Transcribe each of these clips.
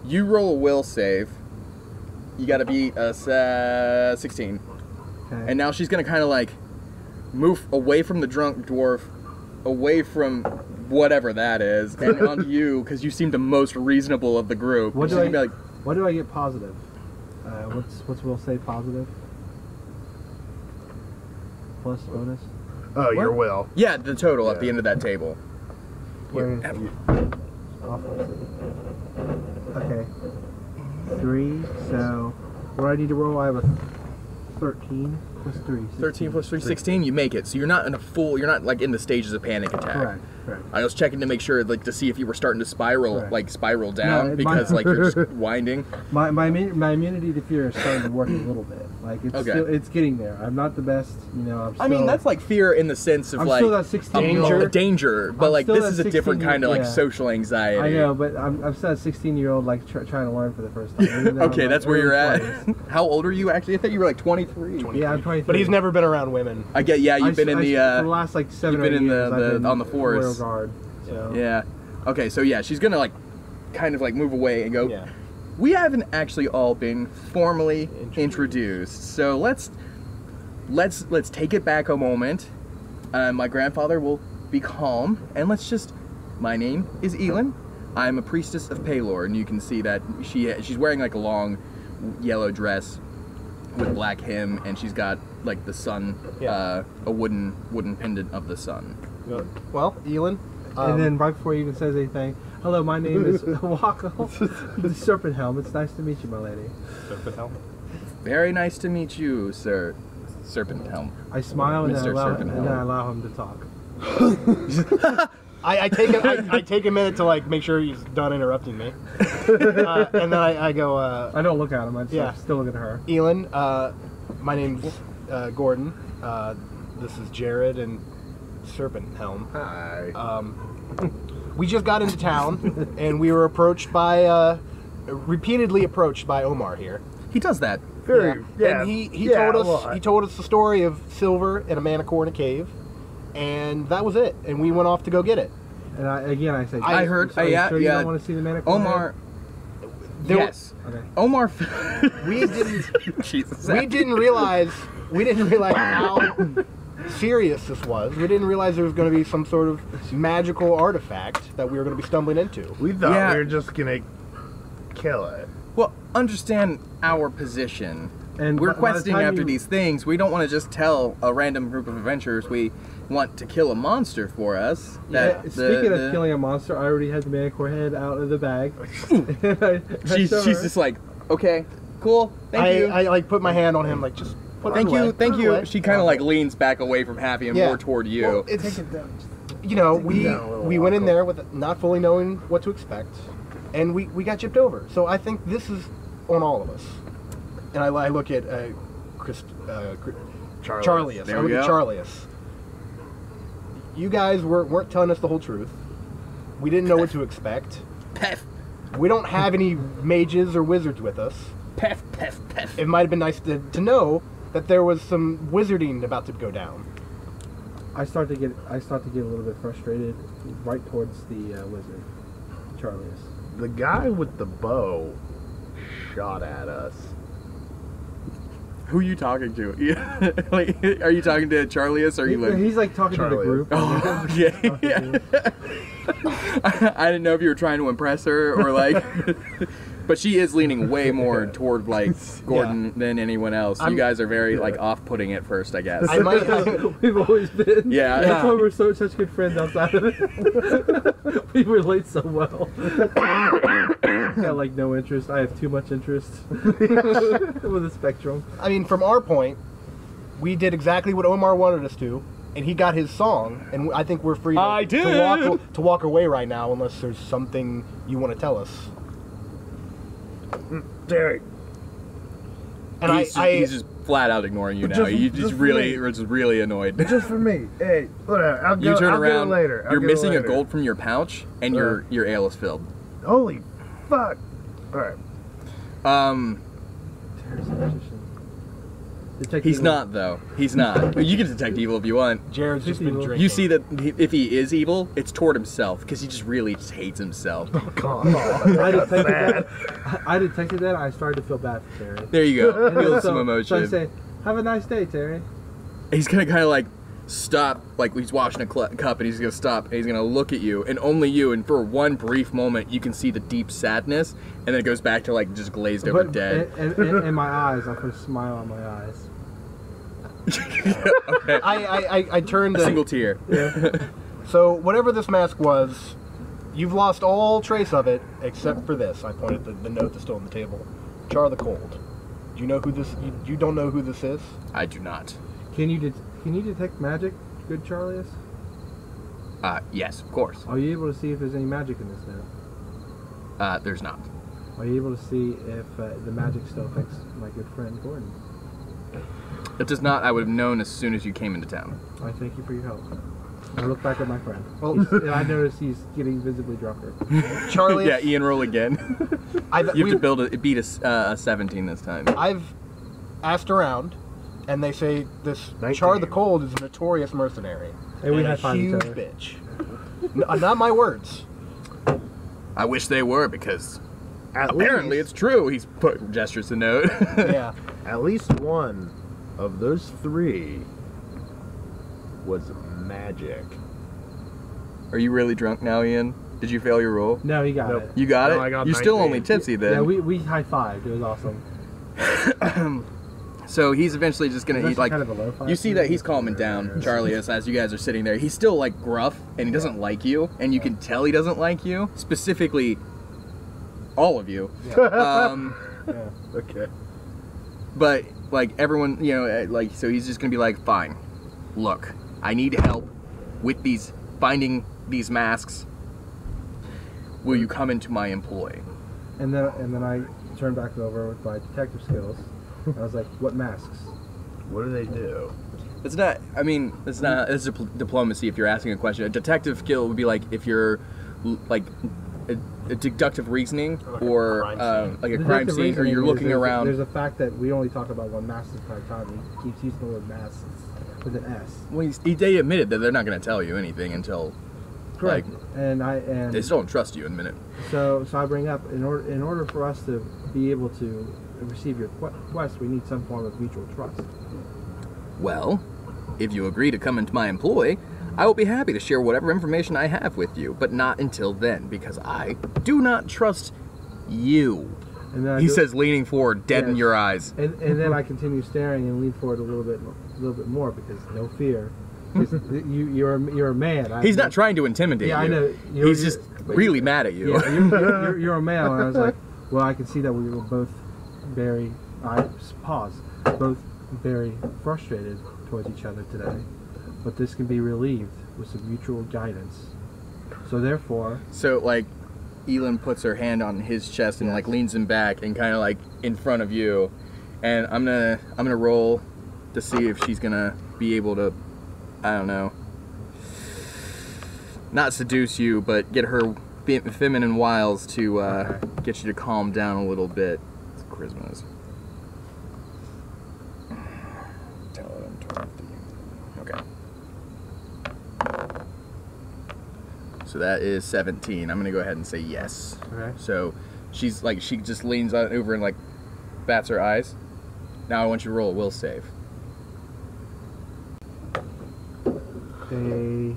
You roll a will save. You got to beat a 16. Okay. And now she's going to kind of like move away from the drunk dwarf, away from whatever that is, and onto you because you seem the most reasonable of the group. What do I get positive? What's will save positive? Plus bonus? Oh, your will. Yeah, the total at the end of that table. Okay. 3, so what do I need to roll? I have a 13 plus 3. 13 plus 3, 16, you make it. So you're not in you're not like in the stages of panic attack. Correct. I was checking to make sure, like, to see if you were starting to spiral down, No, because like you're just winding. My immunity to fear is starting to work a little bit. Like it's getting there. I'm not the best, you know. I mean, that's like fear in the sense of still that 16-year-old. danger, but like this is a different kind of like social anxiety. I know, but I'm still a 16-year-old like trying to learn for the first time. Okay, that's where you're at. How old are you actually? I thought you were like 23. Yeah, I'm 23. But he's never been around women. I get. Yeah, you've been in the for the last like 7 or 8 years. I've been on the force. Guard, so. Yeah. Okay, so yeah, she's gonna like kind of like move away and go. Yeah. We haven't actually all been formally introduced, so let's take it back a moment. My grandfather will be calm, and my name is Elin. I'm a priestess of Paylor, and you can see that she's wearing like a long yellow dress with black hem, and she's got like the sun, a wooden pendant of the sun. Well, Elin. And then right before he even says anything, hello, my name is Wako, the Serpent Helm. It's nice to meet you, my lady. Serpent Helm. Very nice to meet you, Sir Serpent Helm. I smile and then I allow him to talk. I take a minute to like make sure he's done interrupting me, and then I go. I don't look at him. I still look at her. Elin, my name's Gordon. This is Jared and Serpent Helm. Hi. We just got into town, and we were repeatedly approached by Omar here. He does that. And he told us the story of silver and a manicore in a cave, and that was it. And we went off to go get it. And I said, I heard. Sure you don't want to see the manicore? Omar. Yes. Okay. Omar. We didn't. Jesus. We didn't realize how serious this was. We didn't realize there was going to be some sort of magical artifact that we were going to be stumbling into. We thought we were just going to kill it. Well, understand our position. And we're questing after these things. We don't want to just tell a random group of adventurers we want to kill a monster for us. Speaking of killing a monster, I already had the manicore head out of the bag. she's just like, okay, cool, thank you. I like put my hand on him, like, just put it away. Thank you. She kind of like leans back away from Happy and more toward you. Well, it's, you know, we went in there with not fully knowing what to expect, and we got gypped over. So I think this is on all of us. And I look at Charlius. There we go. Charlius. You guys weren't telling us the whole truth. We didn't know what to expect. Pef. We don't have any mages or wizards with us. Pef, pef, pef. It might have been nice to know that there was some wizarding about to go down. I start to get a little bit frustrated right towards the wizard, Charlius. The guy with the bow shot at us. Who are you talking to? Like, are you talking to Charlius or are you like... He's like talking to the group. Oh, yeah. I didn't know if you were trying to impress her or like... But she is leaning way more toward like Gordon than anyone else. You guys are very like off-putting at first, I guess. We've always been. Yeah. That's why we're such good friends outside of it. We relate so well. Got like no interest. I have too much interest with the spectrum. I mean, from our point, we did exactly what Omar wanted us to, and he got his song, and I think we're free to walk away right now unless there's something you want to tell us. Derek. And he's just flat out ignoring you now. He's really annoyed. Just for me. Hey, whatever. I'll you turn around. Later. You're missing a gold from your pouch, and your ale is filled. Holy fuck! All right. Detect He's evil. not, though. He's not. You can detect evil if you want. Jared's just been Evil. drinking. You see that if he is evil, it's toward himself, because he just really just hates himself. I detected that. I started to feel bad for Terry. There you go. Feel some So I emotion. say, "Have a nice day, Terry." He's gonna kind of like stop, like he's washing a cup, and he's gonna stop, and he's gonna look at you, and only you, and for one brief moment, you can see the deep sadness, and then it goes back to like just glazed over dead. In my eyes, I'll put a smile on my eyes. Okay. I turned A to... single tear. So, whatever this mask was, you've lost all trace of it, except for this. I pointed the note that's still on the table. Char the Cold. Do you know who this... You don't know who this is? I do not. Can you detect magic, good Charlius? Yes, of course. Are you able to see if there's any magic in this note? There's not. Are you able to see if the magic still affects my good friend Gordon? It does not. I would have known as soon as you came into town. I thank you for your help. I look back at my friend. Well, And I notice he's getting visibly drunker. Charlie... Yeah, Ian, roll again. You have to beat a 17 this time. I've asked around, and they say this 19. Char the Cold is a notorious mercenary. And we a high-five each huge other. bitch. Not my words. I wish they were, because apparently least, it's true. He's put gestures to note. Yeah. at least one of those three was magic. Are you really drunk now, Ian? Did you fail your roll? No, he got Nope. it. You got No, it? I got You're still 19. only tipsy then. Yeah, we high-fived. It was awesome. So he's eventually just gonna Is that eat like. kind of a low five? You see that he's calming down, Charlie, as you guys are sitting there. He's still like gruff, and he doesn't like you, and you can tell he doesn't like you. Specifically, all of you. Yeah. Okay. But like everyone, like so he's just gonna be like, fine. Look, I need help with finding these masks. Will you come into my employ? And then I turned back over with my detective skills. I was like, "What masks?" What do they do? It's not. I mean, it's not. It's diplomacy. If you're asking a question, a detective skill would be like if you're like a deductive reasoning or like a crime Detective scene, or reasoning you're is looking around. There's a fact that we only talk about one mask at a time. He keeps using the word masks with an S. Well, they admitted that they're not going to tell you anything until. Correct. Like, they still don't trust you in a minute. So I bring up in order for us to be able to receive your quest, we need some form of mutual trust. Well, if you agree to come into my employ, I will be happy to share whatever information I have with you, but not until then, because I do not trust you. And then He says, leaning forward, dead in Yes. your eyes. and then I continue staring and lean forward a little bit more because no fear. 'Cause you're a man. He's not trying to intimidate Yeah, you. I know. He's just really mad at you. Yeah, you're a male, and I was like, well, I can see that we were both both very frustrated towards each other today, but this can be relieved with some mutual guidance. So therefore, So like, Elin puts her hand on his chest and like leans him back and kind of like in front of you, and I'm gonna roll to see if she's gonna be able to, I don't know, not seduce you, but get her feminine wiles to get you to calm down a little bit. It's charisma. Tell it I'm 20. Okay. So that is 17. I'm gonna go ahead and say yes. okay, So she's like, she just leans on over and like bats her eyes. Now I want you to roll a will save. a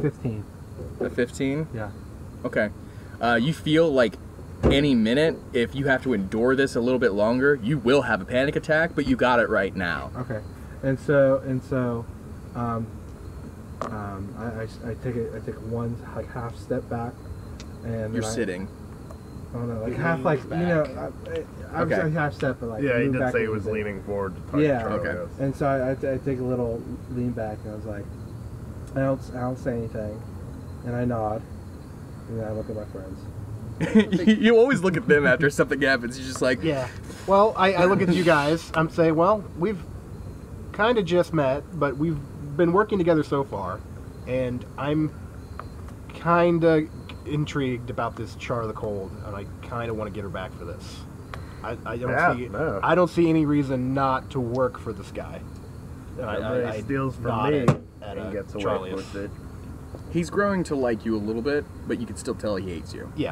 15. A 15? Yeah. Okay. You feel like any minute, if you have to endure this a little bit longer, you will have a panic attack, but you got it right now. Okay. And so, I take one like half step back, and You're then sitting. I don't know, like half, like I was Okay. like half step, but like Yeah, he move did back say a he little was bit. leaning forward to touch Yeah. Charlie. Okay. And so I take a little lean back, and I was like, I don't say anything, and I nod, and then I look at my friends. You always look at them after something happens. You're just like, Yeah. Well, I look at you guys. I'm saying, well, we've kind of just met, but we've been working together so far, and I'm kind of intrigued about this Char the Cold, and I kind of want to get her back for this. I don't Yeah, see. no. I don't see any reason not to work for this guy. And Nobody steals from nod me at, and gets away Charlie. with it. He's growing to like you a little bit, but you can still tell he hates you. Yeah.